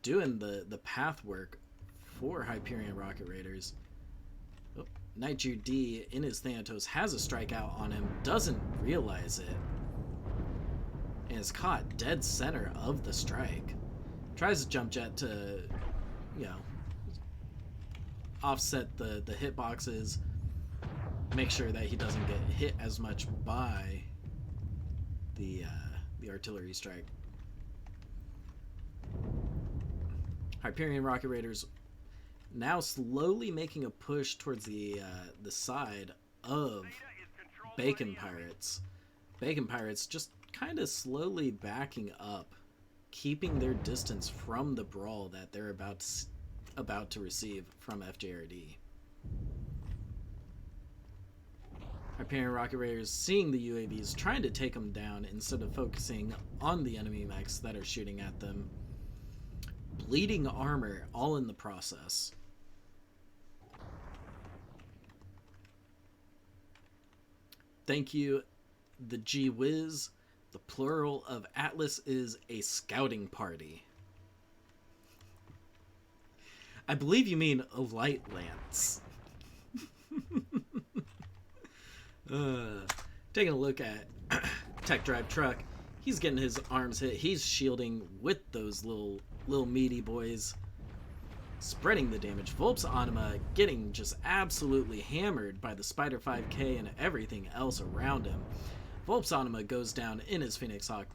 doing the path work for Hyperion Rocket Raiders. Oh, Niger D in his Thanatos has a strikeout on him, doesn't realize it, and is caught dead center of the strike. Tries to jump jet to, you know, offset the hitboxes, make sure that he doesn't get hit as much by the artillery strike. Hyperion Rocket Raiders now slowly making a push towards the side of Bacon Pirates. Bacon Pirates just kind of slowly backing up, keeping their distance from the brawl that they're about to receive from FJRD. Hyperion Rocket Raiders seeing the UAVs, trying to take them down instead of focusing on the enemy mechs that are shooting at them. Bleeding armor all in the process. Thank you, the Gee Whiz. The plural of Atlas is a scouting party. I believe you mean a light lance. Taking a look at Tech Drive Truck, he's getting his arms hit. He's shielding with those little meaty boys, spreading the damage. Volp's Anima getting just absolutely hammered by the Spider 5K and everything else around him. Volp's Anima goes down in his Phoenix Hawk.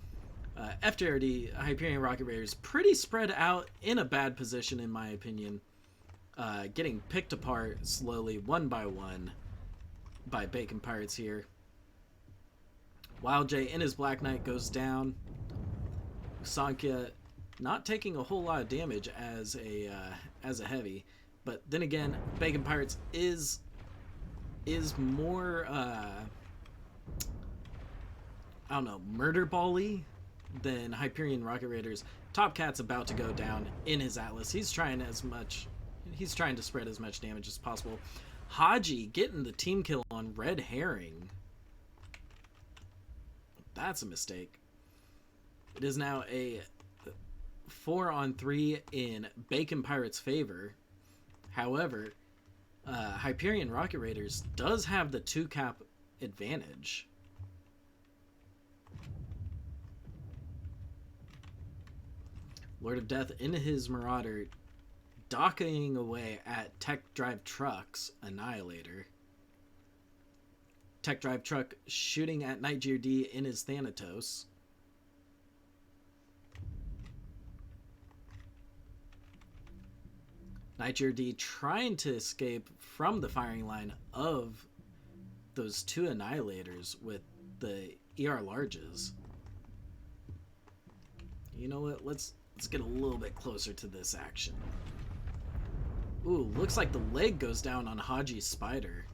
FJRD, Hyperion Rocket Raiders, pretty spread out in a bad position in my opinion. Getting picked apart slowly, one by one, by Bacon Pirates here. Wild J in his Black Knight goes down. Sankhya not taking a whole lot of damage as a heavy, but then again, Bacon Pirates is more I don't know, murder ball-y than Hyperion Rocket Raiders. Top Cat's about to go down in his Atlas. He's trying to spread as much damage as possible. Haji getting the team kill on Red Herring. That's a mistake. It is now a 4-on-3 in Bacon Pirates' favor. However, Hyperion Rocket Raiders does have the 2-cap advantage. Lord of Death in his Marauder, docking away at Tech Drive Truck's Annihilator. Tech Drive Truck shooting at Niger D in his Thanatos. Niger D trying to escape from the firing line of those two Annihilators with the ER Larges. You know what? Let's get a little bit closer to this action. Ooh, looks like the leg goes down on Haji's Spider.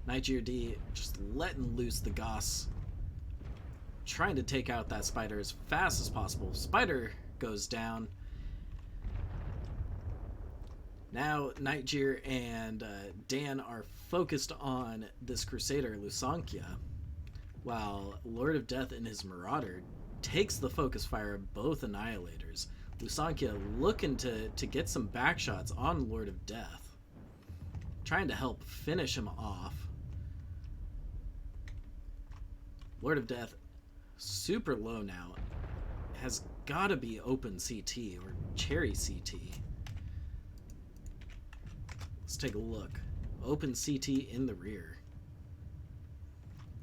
Niger D just letting loose the Goss, trying to take out that Spider as fast as possible. Spider goes down. Now Niger and Dan are focused on this Crusader Lusankia, while Lord of Death in his Marauder takes the focus fire of both Annihilators. Lusankia looking to get some back shots on Lord of Death, trying to help finish him off. Lord of Death super low now, has got to be open CT or cherry CT. Let's take a look. Open CT in the rear.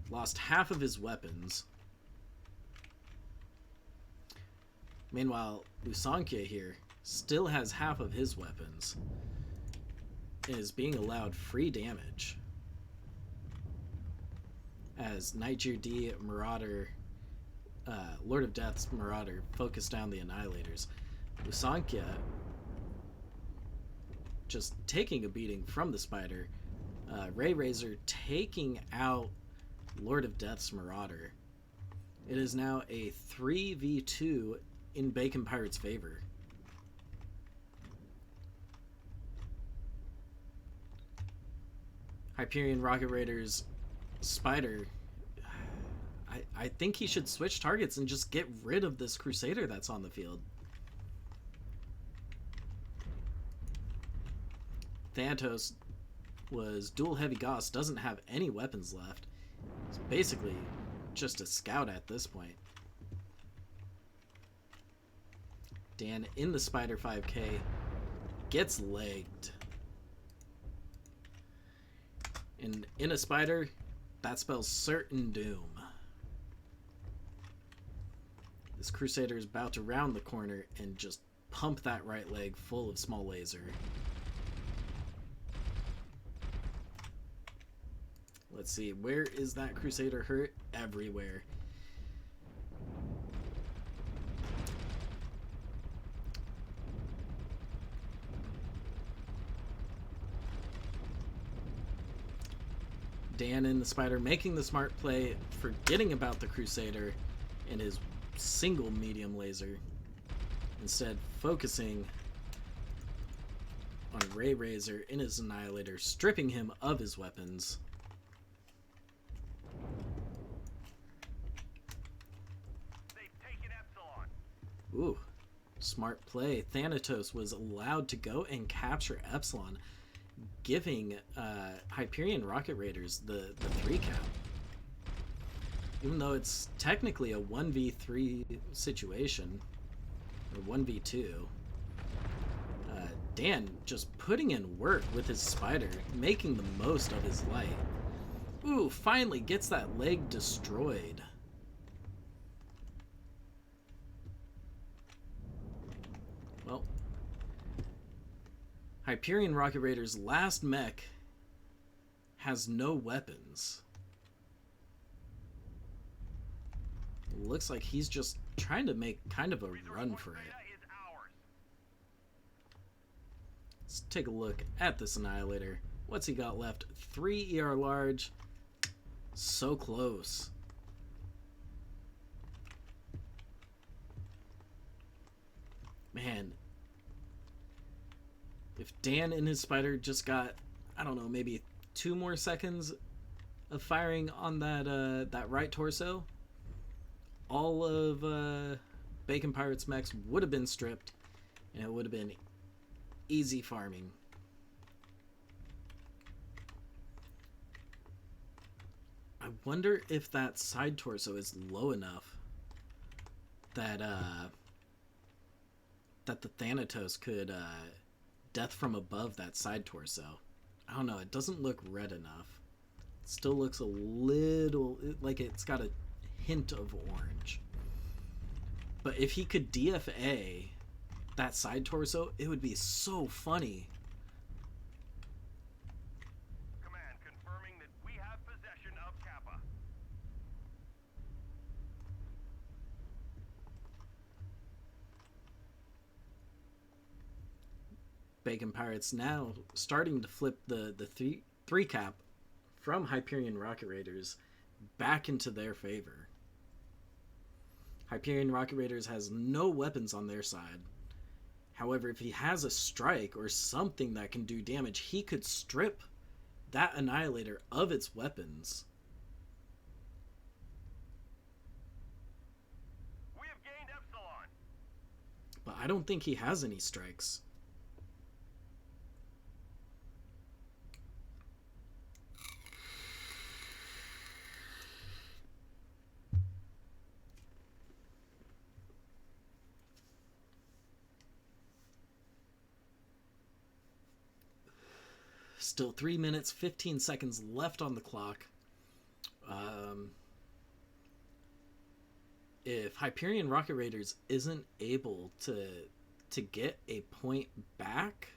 Lost half of his weapons. Meanwhile, Lusankia here still has half of his weapons and is being allowed free damage. As Niger D Marauder, Lord of Death's Marauder focused down the Annihilators. Lusankia just taking a beating from the Spider. Ray Razor taking out Lord of Death's Marauder. It is now a 3v2 in Bacon Pirates' favor. Hyperion Rocket Raiders Spider, I think he should switch targets and just get rid of this Crusader that's on the field. Thanatos was dual heavy Gauss, doesn't have any weapons left. It's basically just a scout at this point. Dan in the Spider 5K gets legged. And in a Spider, that spells certain doom. This Crusader is about to round the corner and just pump that right leg full of small laser. Let's see, where is that Crusader hurt? Everywhere. Dan in the Spider making the smart play, forgetting about the Crusader and his single medium laser. Instead, focusing on Ray Razor in his Annihilator, stripping him of his weapons. They've taken Epsilon. Ooh, smart play. Thanatos was allowed to go and capture Epsilon, giving Hyperion Rocket Raiders the 3 cap. Even though it's technically a 1v3 situation, or 1v2, Dan just putting in work with his Spider, making the most of his light. Ooh, finally gets that leg destroyed. Well, Hyperion Rocket Raider's last mech has no weapons. Looks like he's just trying to make kind of a run for it. Let's take a look at this Annihilator. What's he got left? 3 ER large. So close. Man. If Dan and his Spider just got, I don't know, maybe 2 more seconds of firing on that right torso, all of Bacon Pirate's mechs would have been stripped, and it would have been easy farming. I wonder if that side torso is low enough that that the Thanatos could death from above that side torso. I don't know, it doesn't look red enough. It still looks a little like it's got a hint of orange. But if he could DFA that side torso, it would be so funny. Command confirming that we have possession of Kappa. Bacon Pirates now starting to flip the three cap from Hyperion Rocket Raiders back into their favor. Hyperion Rocket Raiders has no weapons on their side. However, if he has a strike or something that can do damage, he could strip that Annihilator of its weapons. We have gained Epsilon. But I don't think he has any strikes. Still 3 minutes, 15 seconds left on the clock. If Hyperion Rocket Raiders isn't able to get a point back,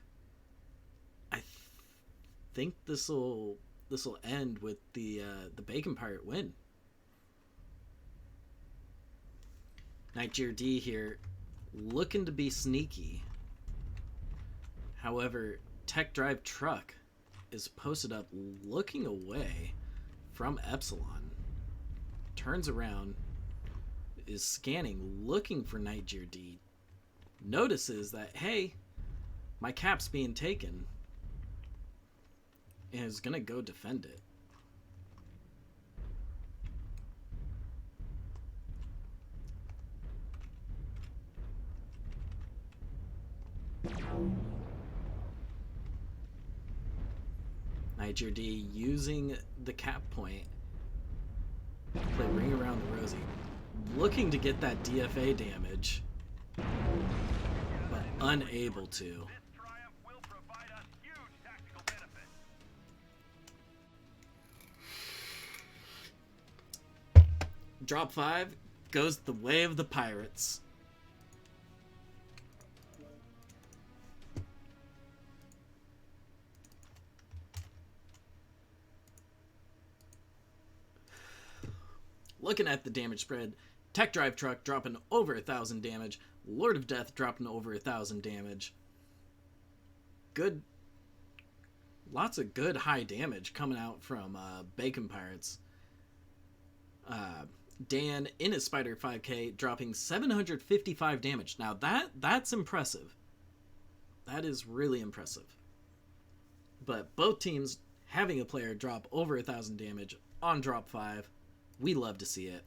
I think this will end with the Bacon Pirate win. FJRD here, looking to be sneaky. However, Tech Drive Truck is posted up looking away from Epsilon. Turns around, is scanning, looking for FJRD. Notices that, hey, my cap's being taken. And is gonna go defend it. HJRD using the cap point. Play Ring Around the Rosie. Looking to get that DFA damage, but unable to. This triumph will provide us huge tactical benefit. Drop 5 goes the way of the pirates. Looking at the damage spread, Tech Drive Truck dropping over 1,000 damage, Lord of Death dropping over 1,000 damage. Good, lots of good high damage coming out from Bacon Pirates. Dan in his Spider 5K dropping 755 damage. Now that's impressive. That is really impressive. But both teams having a player drop over 1,000 damage on drop 5. We love to see it.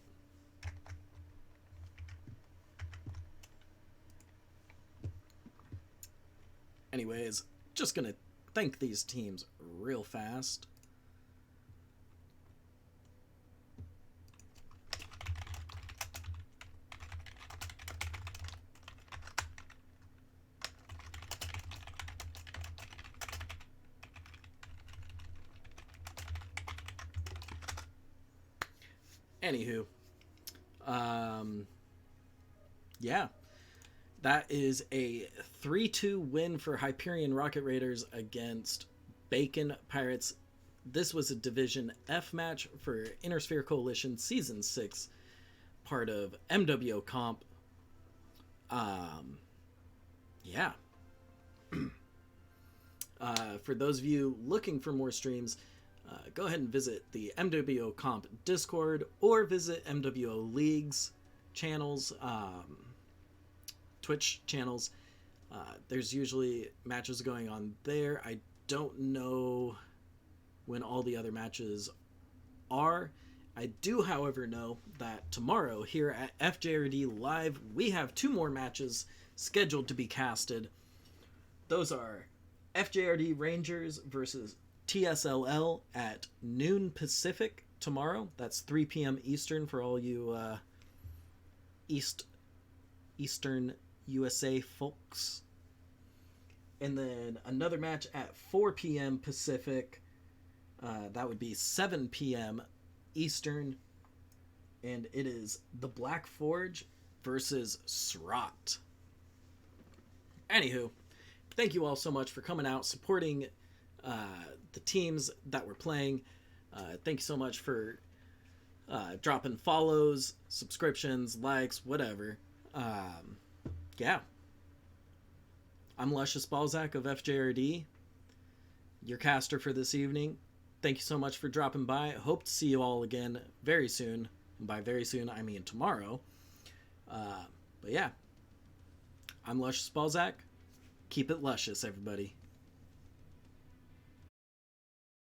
Anyways, just gonna thank these teams real fast. Anywho, yeah, that is a 3-2 win for Hyperion Rocket Raiders against Bacon Pirates. This was a Division F match for Inner Sphere Coalition Season 6, part of MWOComp. Yeah. For those of you looking for more streams, go ahead and visit the MWOComp Discord or visit MWO League's channels, Twitch channels. There's usually matches going on there. I don't know when all the other matches are. I do, however, know that tomorrow here at FJRD Live, we have 2 more matches scheduled to be casted. Those are FJRD Rangers versus TSLL at noon Pacific tomorrow. That's 3 p.m. Eastern for all you Eastern USA folks. And then another match at 4 p.m. Pacific. That would be 7 p.m. Eastern. And it is the Black Forge versus SROT. Anywho, thank you all so much for coming out, supporting the teams that we're playing. Thank you so much for dropping follows, subscriptions, likes, whatever. Yeah. I'm Luscious Balzac of FJRD, your caster for this evening. Thank you so much for dropping by. Hope to see you all again very soon. And by very soon, I mean tomorrow. But yeah, I'm Luscious Balzac. Keep it luscious, everybody.